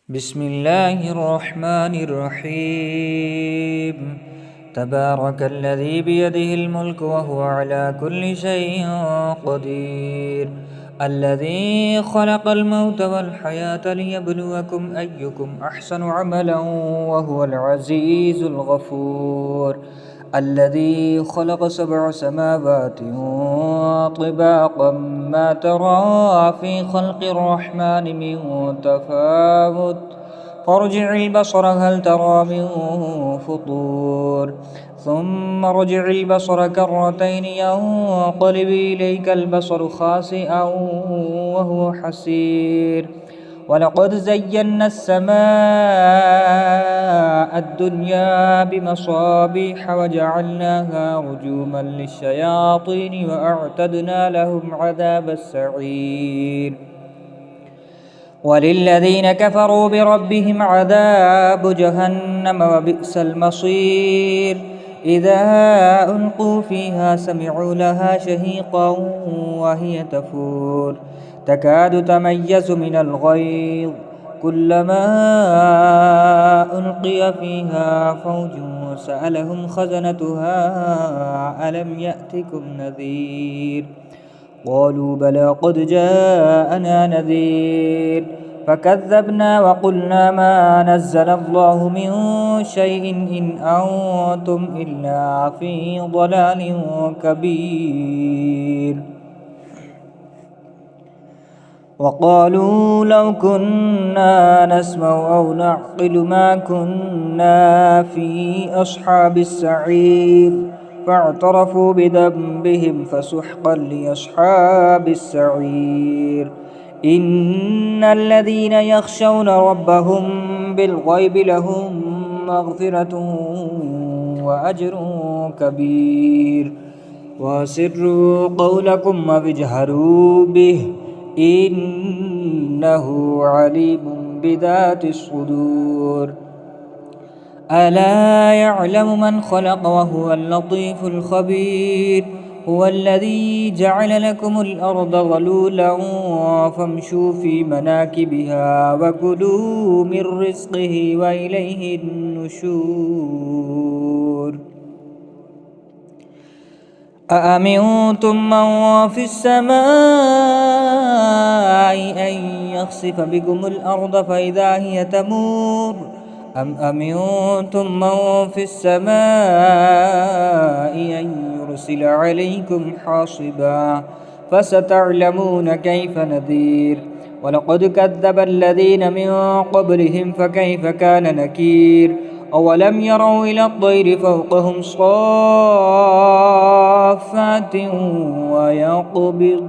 بسم الله الرحمن الرحيم. تبارك الذي بيده الملك وهو على كل شيء قدير، الذي خلق الموت والحياة ليبلوكم أيكم أحسن عملا وهو العزيز الغفور، الذي خلق 7 سماوات طباقا ما ترى في خلق الرحمن من تفاوت، فارجع البصر هل ترى من فطور، ثم ارجع البصر كرتين ينقلب إليك البصر خاسئا وهو حسير، ولقد زينا السماء الدنيا بمصابيح وجعلناها رجوما للشياطين وأعتدنا لهم عذاب السعير. وللذين كفروا بربهم عذاب جهنم وبئس المصير. إذا ألقوا فيها سمعوا لها شهيقا وهي تفور، تكاد تميز من الغيظ، كلما ألقي فيها فوج سألهم خزنتها ألم يأتكم نذير، قالوا بلى قد جاءنا نذير، فكذبنا وقلنا ما نزل الله من شيء إن أنتم إلا في ضلال كبير. وقالوا لو كنا نسمع أو نعقل ما كنا في أصحاب السعير، فاعترفوا بذنبهم فسحقا لأصحاب السعير. إن الذين يخشون ربهم بالغيب لهم مغفرة وأجر كبير. وأسروا قولكم واجهروا به إنه عليم بذات الصدور. ألا يعلم من خلق وهو اللطيف الخبير. هو الذي جعل لكم الأرض ظلولا فامشوا في مناكبها وكلوا من رزقه وإليه النشور. أأمنتم من في السماء أن يخسف بكم الأرض فإذا هي تمور، أم أمنتم من في السماء أن يرسل عليكم حاصبا، فستعلمون كيف نذير. ولقد كذب الذين من قبلهم فكيف كان نكير. أولم يروا إلى الطير فوقهم صافات ويقبض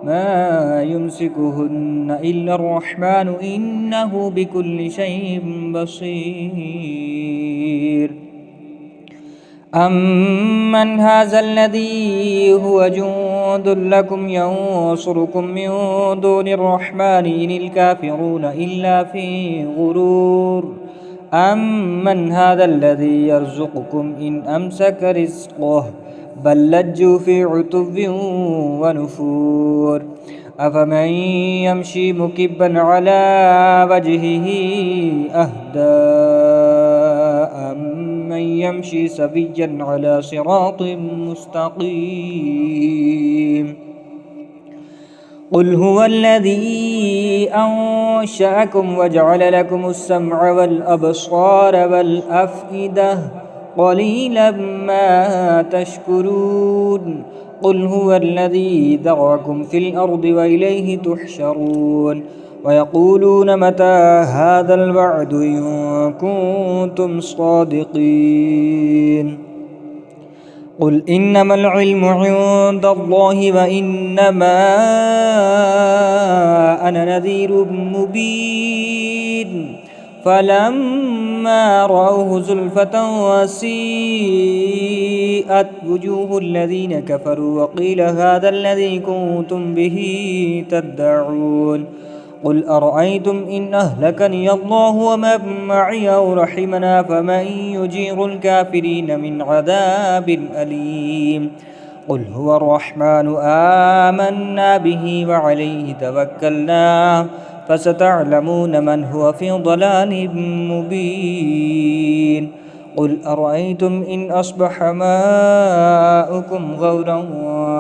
ما يمسكهن إلا الرحمن إنه بكل شيء بصير. أمن هذا الذي هو جند لكم ينصركم من دون الرحمن إن الكافرون إلا في غرور. أمن هذا الذي يرزقكم إن أمسك رزقه بل لجوا في عتب ونفور. أفمن يمشي مكبا على وجهه أهدى أمن يمشي سويا على صراط مستقيم. قل هو الذي أنشأكم وجعل لكم السمع والأبصار والأفئدة قليلا ما تشكرون. قل هو الذي ذرأكم في الأرض وإليه تحشرون. ويقولون متى هذا الوعد إن كنتم صادقين. قل إنما العلم عند الله وإنما أنا نذير مبين. فلما رأوه زلفة وسيئت وجوه الذين كفروا وقيل هذا الذي كنتم به تدعون. قل أرأيتم إن أهلكني الله ومن معي أو رحمنا فمن يجير الكافرين من عذاب أليم. قل هو الرحمن آمنا به وعليه توكلنا فستعلمون من هو في ضلال مبين قل أرأيتم إن أصبح ماؤكم غورا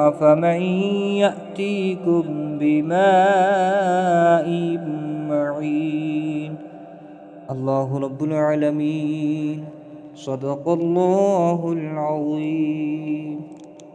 فمن يأتيكم بماء معين. الله رب العالمين. صدق الله العظيم.